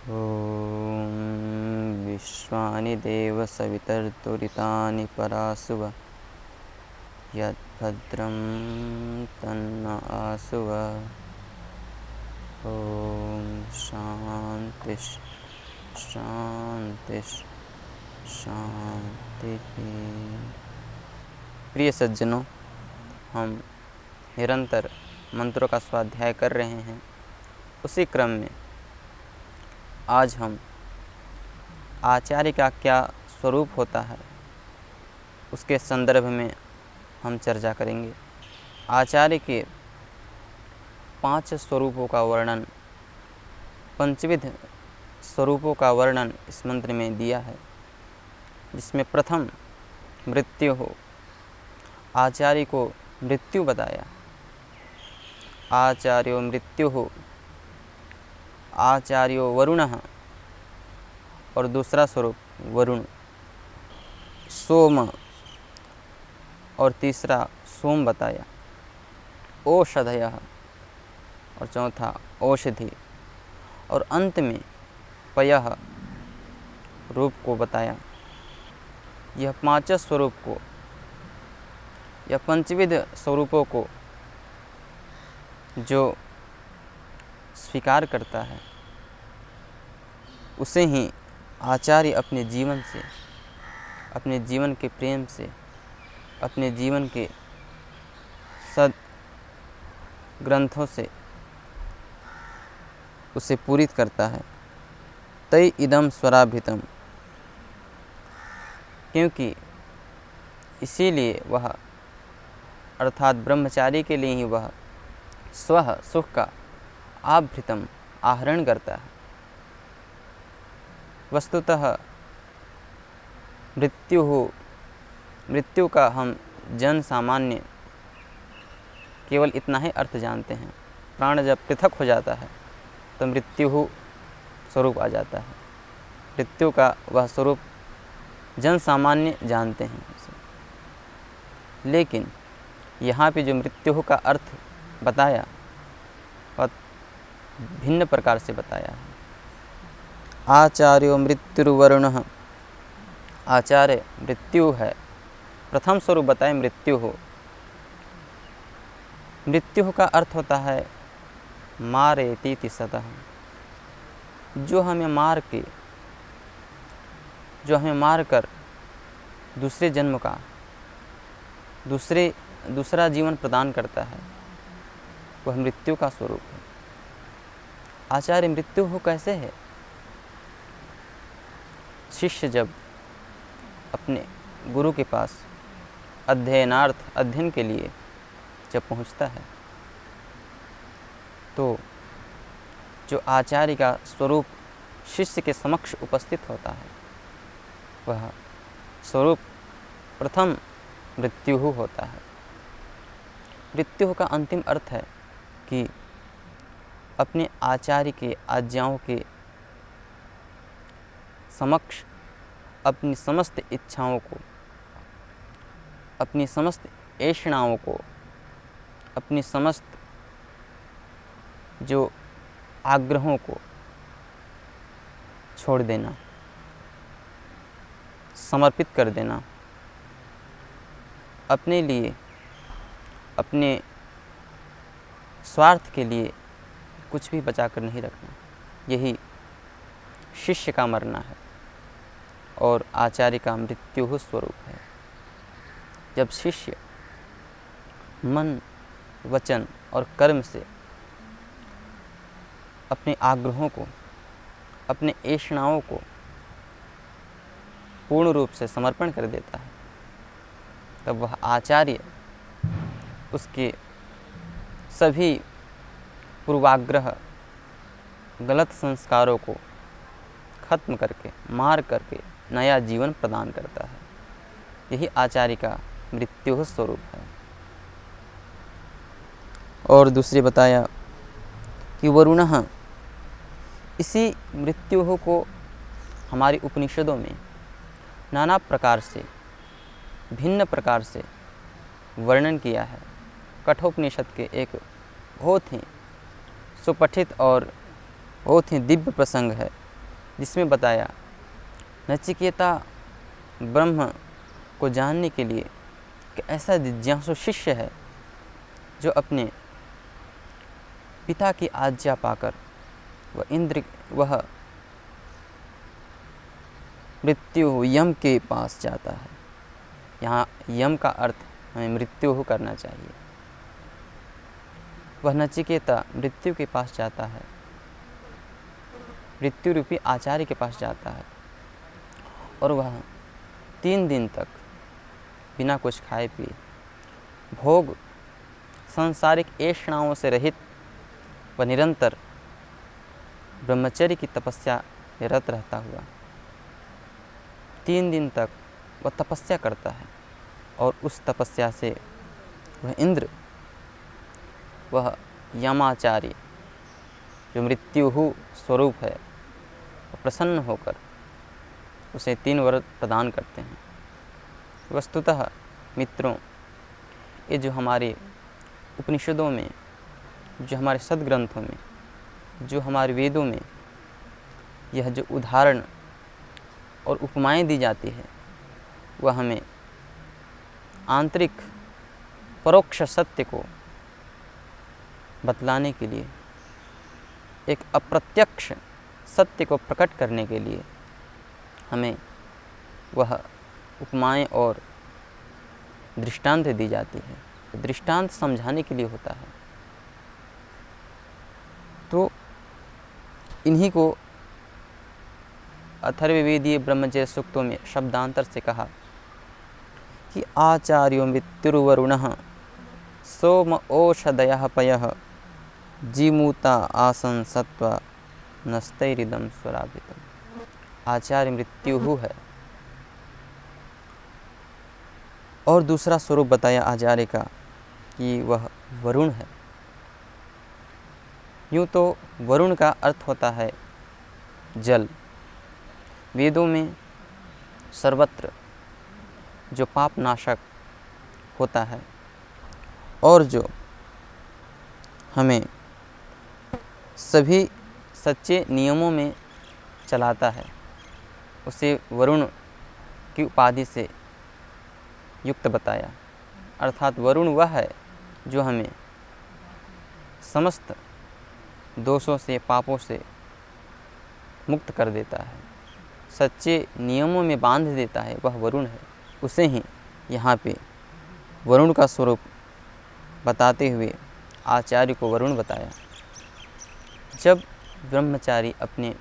ॐ विश्वानि देव सवितर्तुरितानि परासुव यद्भद्रं तन्न आसुव। ॐ शांति शांति शांति। प्रिय सज्जनों, हम निरंतर मंत्रों का स्वाध्याय कर रहे हैं। उसी क्रम में आज हम आचार्य का क्या स्वरूप होता है उसके संदर्भ में हम चर्चा करेंगे। आचार्य के 5 स्वरूपों का वर्णन, पंचविध स्वरूपों का वर्णन इस मंत्र में दिया है, जिसमें प्रथम मृत्यु हो। आचार्य को मृत्यु बताया। आचार्यो मृत्यु हो, आचार्यो वरुणः, और दूसरा स्वरूप वरुण सोम, और तीसरा सोम बताया। औषधयः, और चौथा औषधि, और अंत में पयः रूप को बताया। यह 5 स्वरूप को, यह पंचविध स्वरूपों को जो स्वीकार करता है उसे ही आचार्य अपने जीवन से, अपने जीवन के प्रेम से, अपने जीवन के सद ग्रंथों से उसे पूरित करता है। तै इदम स्वराभितम, क्योंकि इसीलिए वह, अर्थात ब्रह्मचारी के लिए ही वह स्वः सुख का आभृतम आहरण करता है। वस्तुतः मृत्यु का हम जन सामान्य केवल इतना ही अर्थ जानते हैं। प्राण जब पृथक हो जाता है तो मृत्यु स्वरूप आ जाता है। मृत्यु का वह स्वरूप जन सामान्य जानते हैं उसे। लेकिन यहाँ पे जो मृत्यु का अर्थ बताया वह भिन्न प्रकार से बताया है। आचार्यो मृत्युर्वरुणः, आचार्य मृत्यु है। प्रथम स्वरूप बताए मृत्यु हो। मृत्यु का अर्थ होता है मारेतीति सतः, जो हमें मार कर दूसरे जन्म का, दूसरा जीवन प्रदान करता है, वह मृत्यु का स्वरूप है। आचार्य मृत्यु हो कैसे है? शिष्य जब अपने गुरु के पास अध्ययन के लिए जब पहुंचता है तो जो आचार्य का स्वरूप शिष्य के समक्ष उपस्थित होता है वह स्वरूप प्रथम मृत्यु होता है। मृत्यु का अंतिम अर्थ है कि अपने आचार्य के आज्ञाओं के समक्ष अपनी समस्त इच्छाओं को, अपनी समस्त ऐषणाओं को, अपनी समस्त जो आग्रहों को छोड़ देना, समर्पित कर देना। अपने लिए, अपने स्वार्थ के लिए कुछ भी बचा कर नहीं रखना, यही शिष्य का मरना है और आचार्य का मृत्यु स्वरूप है। जब शिष्य मन, वचन और कर्म से अपने आग्रहों को, अपने ऐषणाओं को पूर्ण रूप से समर्पण कर देता है, तब वह आचार्य उसके सभी पूर्वाग्रह, गलत संस्कारों को खत्म करके, मार करके नया जीवन प्रदान करता है। यही आचार्य का मृत्यु स्वरूप है। और दूसरे बताया कि वरुणः, इसी मृत्यु को हमारी उपनिषदों में नाना प्रकार से, भिन्न प्रकार से वर्णन किया है। कठोपनिषद के एक बहुत ही सुपठित और बहुत ही दिव्य प्रसंग है जिसमें बताया नचिकेता ब्रह्म को जानने के लिए कि ऐसा जिज्ञासु शिष्य है जो अपने पिता की आज्ञा पाकर वह मृत्यु यम के पास जाता है। यहाँ यम का अर्थ हमें मृत्यु करना चाहिए। वह नचिकेता मृत्यु के पास जाता है, मृत्यु रूपी आचार्य के पास जाता है और वह 3 दिन तक बिना कुछ खाए पिए भोग सांसारिक ऐषणाओं से रहित व निरंतर ब्रह्मचर्य की तपस्या में रत रहता हुआ 3 दिन तक वह तपस्या करता है और उस तपस्या से वह इंद्र, वह यमाचार्य जो मृत्यु स्वरूप है, प्रसन्न होकर उसे 3 वर प्रदान करते हैं। वस्तुतः मित्रों, ये जो हमारे उपनिषदों में, जो हमारे सद्ग्रंथों में, जो हमारे वेदों में यह जो उदाहरण और उपमाएं दी जाती है, वह हमें आंतरिक परोक्ष सत्य को बतलाने के लिए, एक अप्रत्यक्ष सत्य को प्रकट करने के लिए हमें वह उपमाएं और दृष्टांत दी जाती है। दृष्टांत समझाने के लिए होता है। तो इन्हीं को अथर्ववेदीय ब्रह्मचर्य सूक्तों में शब्दांतर से कहा कि आचार्यो मृत्युर्वरुणः सोम ओषधयः पयः जीमूता आसन सत्वा नस्तैरिदम स्वराभितम। आचार्य मृत्यु है और दूसरा स्वरूप बताया आचार्य का कि वह वरुण है। यूँ तो वरुण का अर्थ होता है जल। वेदों में सर्वत्र जो पाप नाशक होता है और जो हमें सभी सच्चे नियमों में चलाता है, उसे वरुण की उपाधि से युक्त बताया। अर्थात वरुण वह है जो हमें समस्त दोषों से, पापों से मुक्त कर देता है, सच्चे नियमों में बांध देता है, वह वरुण है। उसे ही यहाँ पे वरुण का स्वरूप बताते हुए आचार्य को वरुण बताया। जब ब्रह्मचारी अपने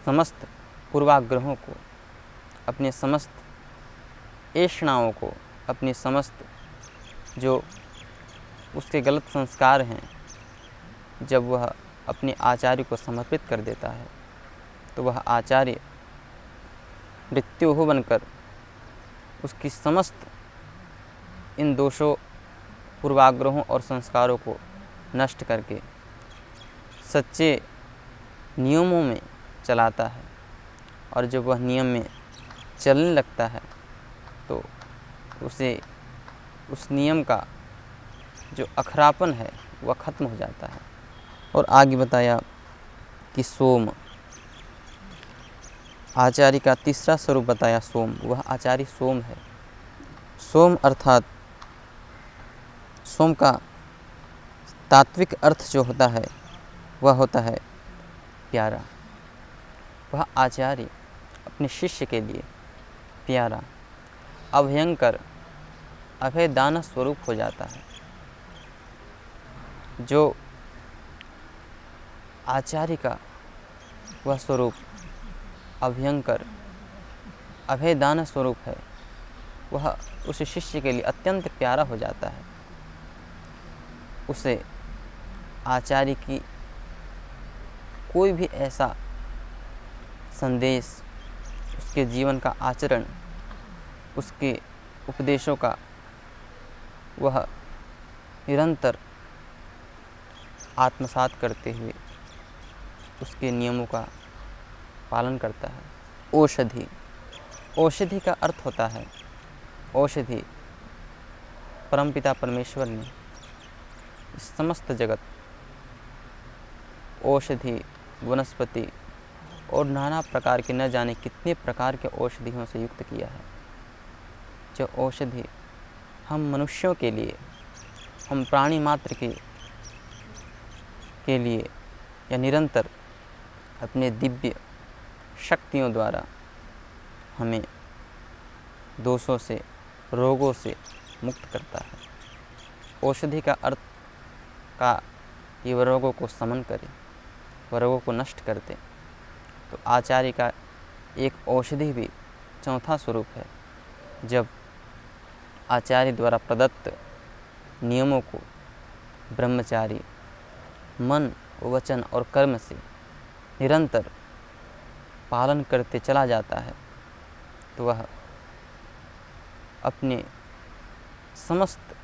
समस्त पूर्वाग्रहों को, अपने समस्त ऐषणाओं को, अपने समस्त जो उसके गलत संस्कार हैं, जब वह अपने आचार्य को समर्पित कर देता है तो वह आचार्य मृत्यु बनकर उसकी समस्त इन दोषों, पूर्वाग्रहों और संस्कारों को नष्ट करके सच्चे नियमों में चलाता है। और जब वह नियम में चलने लगता है तो उसे उस नियम का जो अखरापन है वह ख़त्म हो जाता है। और आगे बताया कि सोम, आचार्य का तीसरा स्वरूप बताया सोम। वह आचार्य सोम है। सोम अर्थात सोम का तात्विक अर्थ जो होता है वह होता है प्यारा। वह आचार्य अपने शिष्य के लिए प्यारा, अभयंकर, अभयदान स्वरूप हो जाता है। जो आचार्य का वह स्वरूप अभयंकर, अभयदान स्वरूप है, वह उस शिष्य के लिए अत्यंत प्यारा हो जाता है। उसे आचार्य की कोई भी ऐसा संदेश, उसके जीवन का आचरण, उसके उपदेशों का वह निरंतर आत्मसात करते हुए उसके नियमों का पालन करता है। औषधि, औषधि का अर्थ होता है औषधि। परमपिता परमेश्वर ने समस्त जगत औषधि, वनस्पति और नाना प्रकार के न जाने कितने प्रकार के औषधियों से युक्त किया है। जो औषधि हम मनुष्यों के लिए, हम प्राणी मात्र के लिए या निरंतर अपने दिव्य शक्तियों द्वारा हमें दोषों से, रोगों से मुक्त करता है। औषधि का अर्थ का कि वह रोगों को समन करे, वह रोगों को नष्ट कर दे। तो आचार्य का एक औषधि भी चौथा स्वरूप है। जब आचार्य द्वारा प्रदत्त नियमों को ब्रह्मचारी मन, वचन और कर्म से निरंतर पालन करते चला जाता है तो वह अपने समस्त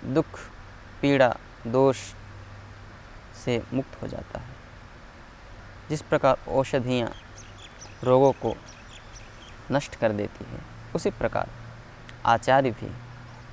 दुख, पीड़ा, दोष से मुक्त हो जाता है। जिस प्रकार औषधियाँ रोगों को नष्ट कर देती है, उसी प्रकार आचार्य भी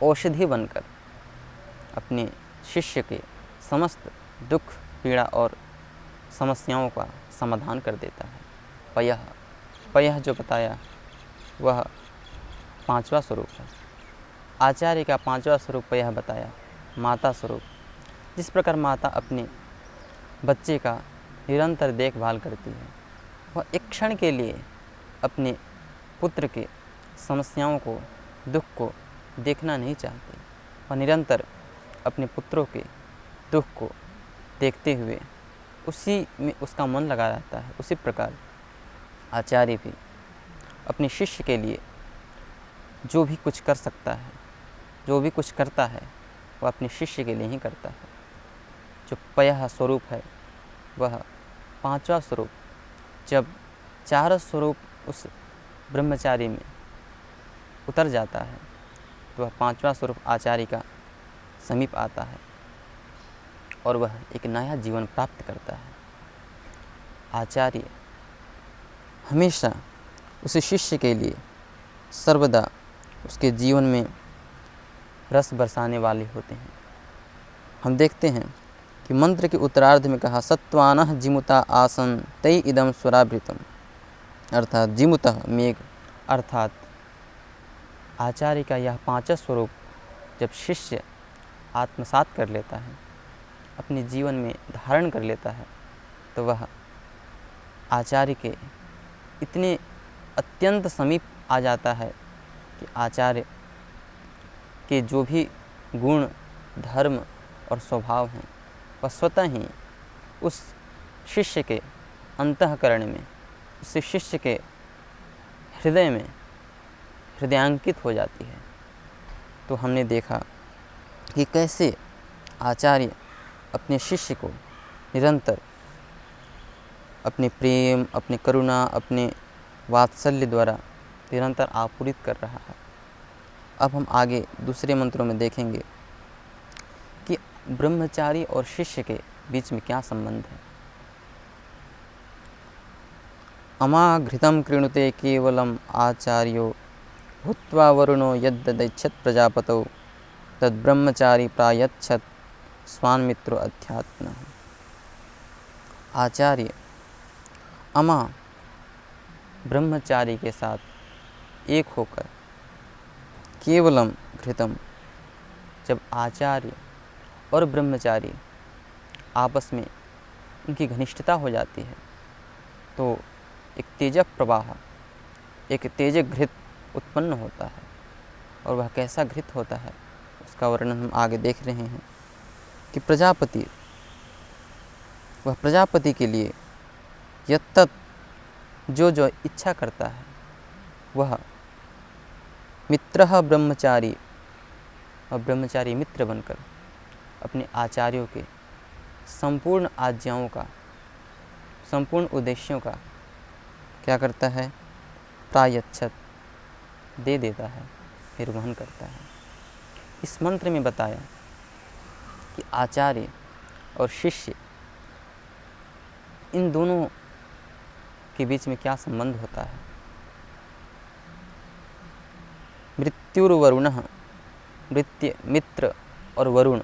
औषधि बनकर अपने शिष्य के समस्त दुख, पीड़ा और समस्याओं का समाधान कर देता है। पयः जो बताया वह पांचवा स्वरूप है। आचार्य का पांचवा स्वरूप पयः बताया, माता स्वरूप। जिस प्रकार माता अपने बच्चे का निरंतर देखभाल करती है, वह एक क्षण के लिए अपने पुत्र के समस्याओं को, दुख को देखना नहीं चाहती। वह निरंतर अपने पुत्रों के दुख को देखते हुए उसी में उसका मन लगा रहता है। उसी प्रकार आचार्य भी अपने शिष्य के लिए जो भी कुछ कर सकता है, जो भी कुछ करता है, वह अपने शिष्य के लिए ही करता है। जो पयः स्वरूप है वह पांचवा स्वरूप, जब चार स्वरूप उस ब्रह्मचारी में उतर जाता है तो वह पांचवा स्वरूप आचार्य का समीप आता है और वह एक नया जीवन प्राप्त करता है। आचार्य हमेशा उस शिष्य के लिए सर्वदा उसके जीवन में रस बरसाने वाले होते हैं। हम देखते हैं कि मंत्र के उत्तरार्ध में कहा, सत्वानः जिमुता आसन तै इदम स्वराभृतम, अर्थात जिमुतः मेघ, अर्थात आचार्य का यह पांचवा स्वरूप जब शिष्य आत्मसात कर लेता है, अपने जीवन में धारण कर लेता है, तो वह आचार्य के इतने अत्यंत समीप आ जाता है कि आचार्य के जो भी गुण, धर्म और स्वभाव हैं, वह स्वतः ही उस शिष्य के अंतःकरण में, उस शिष्य के हृदय में हृदयांकित हो जाती है। तो हमने देखा कि कैसे आचार्य अपने शिष्य को निरंतर अपने प्रेम, अपने करुणा, अपने वात्सल्य द्वारा निरंतर आपूरित कर रहा है। अब हम आगे दूसरे मंत्रों में देखेंगे कि ब्रह्मचारी और शिष्य के बीच में क्या संबंध है। अमाघृतं कृणुते केवलम आचार्यो भूत्वा वरुणो यद्ददैच्छत् प्रजापतौ तद्ब्रह्मचारी प्रायच्छत् स्वान्मित्रो अध्यात्मनः। आचार्य अमा ब्रह्मचारी के साथ एक होकर केवलम घृतम, जब आचार्य और ब्रह्मचारी आपस में उनकी घनिष्ठता हो जाती है तो एक तेजक प्रवाह, एक तेजक घृत उत्पन्न होता है। और वह कैसा घृत होता है उसका वर्णन हम आगे देख रहे हैं कि प्रजापति, वह प्रजापति के लिए यत्तत् जो जो इच्छा करता है, वह मित्रः ब्रह्मचारी, और ब्रह्मचारी मित्र बनकर अपने आचार्यों के संपूर्ण आज्ञाओं का, संपूर्ण उद्देश्यों का क्या करता है, प्रायच्छत् दे देता है, निर्वहन करता है। इस मंत्र में बताया कि आचार्य और शिष्य, इन दोनों के बीच में क्या संबंध होता है। मृत्युर्वरुणः, मृत्य मित्र और वरुण,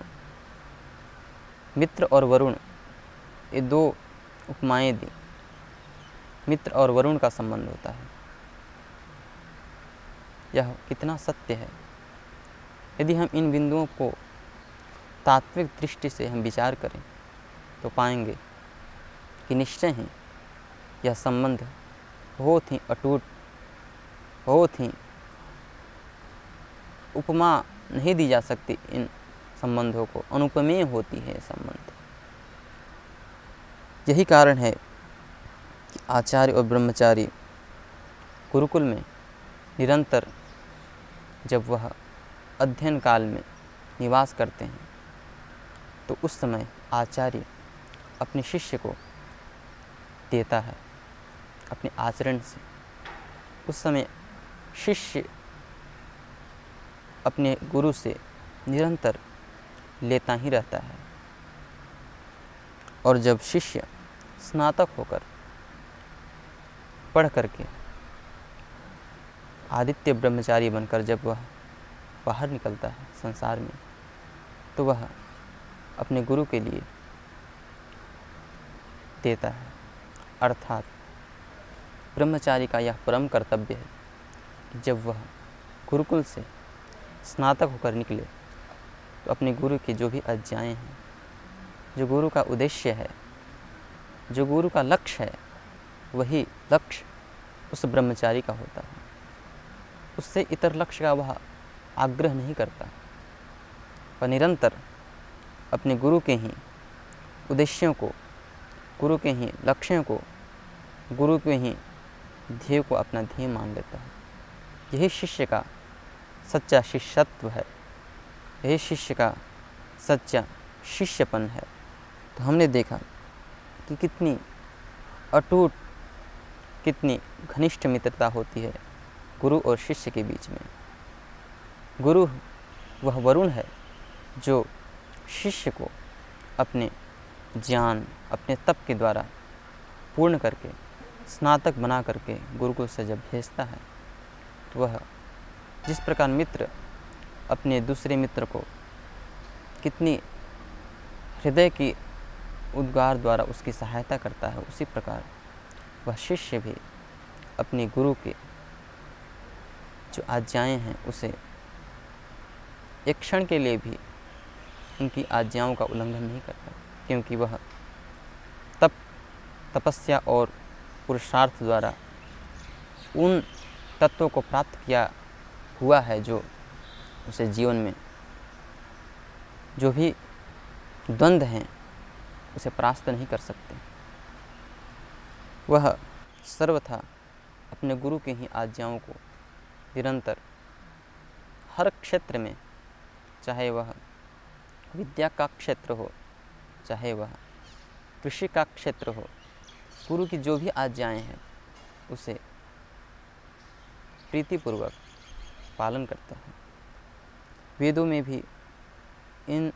मित्र और वरुण ये दो उपमाएं दी। मित्र और वरुण का संबंध होता है। यह कितना सत्य है। यदि हम इन बिंदुओं को तात्विक दृष्टि से हम विचार करें तो पाएंगे कि निश्चय ही यह संबंध बहुत ही अटूट, बहुत ही उपमा नहीं दी जा सकती। इन संबंधों को अनुपमेय होती है संबंध। यही कारण है कि आचार्य और ब्रह्मचारी गुरुकुल में निरंतर जब वह अध्ययन काल में निवास करते हैं तो उस समय आचार्य अपने शिष्य को देता है अपने आचरण से। उस समय शिष्य अपने गुरु से निरंतर लेता ही रहता है, और जब शिष्य स्नातक होकर पढ़ करके आदित्य ब्रह्मचारी बनकर जब वह बाहर निकलता है संसार में, तो वह अपने गुरु के लिए देता है। अर्थात ब्रह्मचारी का यह परम कर्तव्य है कि जब वह गुरुकुल से स्नातक होकर निकले तो अपने गुरु की जो भी आज्ञाएं हैं, जो गुरु का उद्देश्य है, जो गुरु का लक्ष्य है, वही लक्ष्य उस ब्रह्मचारी का होता है। उससे इतर लक्ष्य का वह आग्रह नहीं करता, वह निरंतर अपने गुरु के ही उद्देश्यों को, गुरु के ही लक्ष्यों को, गुरु के ही ध्येय को अपना ध्येय मान लेता है। यही शिष्य का सच्चा शिष्यत्व है, यही शिष्य का सच्चा शिष्यपन है। तो हमने देखा कि कितनी अटूट, कितनी घनिष्ठ मित्रता होती है गुरु और शिष्य के बीच में। गुरु वह वरुण है जो शिष्य को अपने ज्ञान, अपने तप के द्वारा पूर्ण करके स्नातक बना करके गुरुकुल से जब भेजता है, तो वह जिस प्रकार मित्र अपने दूसरे मित्र को कितनी हृदय की उद्गार द्वारा उसकी सहायता करता है, उसी प्रकार वह शिष्य भी अपने गुरु के जो आज्ञाएं हैं उसे एक क्षण के लिए भी उनकी आज्ञाओं का उल्लंघन नहीं करता, क्योंकि वह तपस्या और पुरुषार्थ द्वारा उन तत्वों को प्राप्त किया हुआ है जो उसे जीवन में जो भी द्वंद्व हैं उसे परास्त नहीं कर सकते। वह सर्वथा अपने गुरु के ही आज्ञाओं को निरंतर हर क्षेत्र में, चाहे वह विद्या का क्षेत्र हो, चाहे वह कृषि का क्षेत्र हो, गुरु की जो भी आज्ञाएं हैं उसे प्रीतिपूर्वक पालन करता है। वेदों में भी इन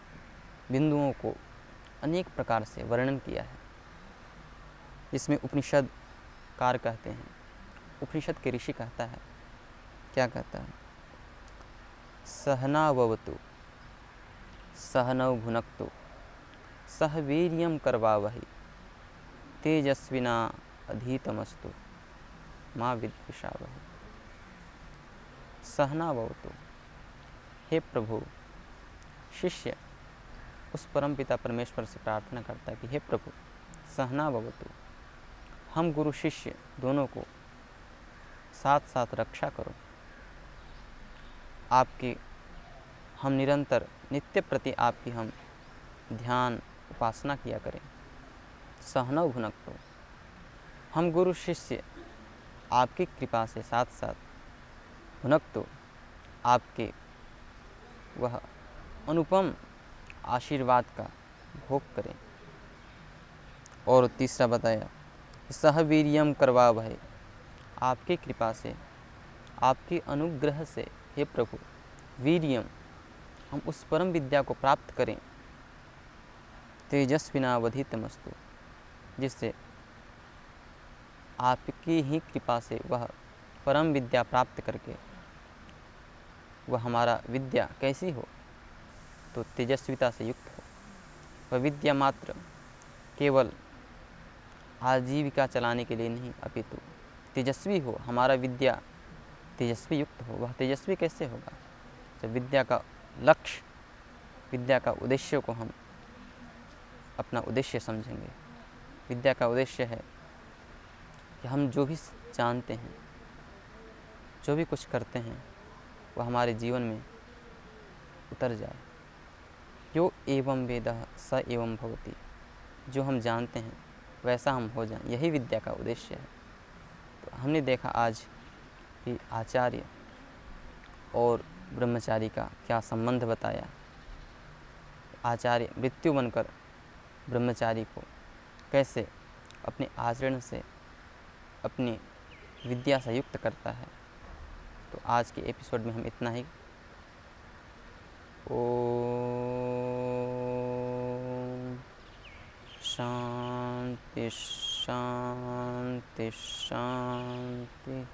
बिंदुओं को अनेक प्रकार से वर्णन किया है, जिसमें उपनिषद कार कहते हैं, उपनिषद के ऋषि कहता है, क्या कहता है? सहनाववतु सहनौ भुनक्तु सह वीर्यं करवावहै तेजस्विना अधीतमस्तु माँ विद्विषावहै। सहनाववतु, हे प्रभु, शिष्य उस परमपिता परमेश्वर से प्रार्थना करता है कि हे प्रभु सहनाववतु, हम गुरु शिष्य दोनों को साथ साथ रक्षा करो। आपकी हम निरंतर नित्य प्रति आपकी हम ध्यान उपासना किया करें। सहनौ भुनक्तु, हम गुरु शिष्य आपकी कृपा से साथ साथ भुनक्तु आपके वह अनुपम आशीर्वाद का भोग करें। और तीसरा बताया सह वीर्यम करवावहै, आपकी कृपा से, आपके अनुग्रह से हे प्रभु वीर्यम, हम उस परम विद्या को प्राप्त करें। तेजस्विनावधीतमस्तु, जिससे आपकी ही कृपा से वह परम विद्या प्राप्त करके वह हमारा विद्या कैसी हो, तो तेजस्विता से युक्त हो। वह विद्या मात्र केवल आजीविका चलाने के लिए नहीं, अपितु तेजस्वी हो, हमारा विद्या तेजस्वी युक्त हो। वह तेजस्वी कैसे होगा? जब विद्या का लक्ष्य, विद्या का उद्देश्य को हम अपना उद्देश्य समझेंगे। विद्या का उद्देश्य है कि हम जो भी जानते हैं, जो भी कुछ करते हैं, वह हमारे जीवन में उतर जाए। यो एवं वेदः स एवं भवति, जो हम जानते हैं वैसा हम हो जाएं, यही विद्या का उद्देश्य है। तो हमने देखा आज कि आचार्य और ब्रह्मचारी का क्या संबंध बताया। आचार्य मृत्यु बनकर ब्रह्मचारी को कैसे अपने आचरण से, अपनी विद्या से युक्त करता है। तो आज के एपिसोड में हम इतना ही। ओम शांति शांति शांति।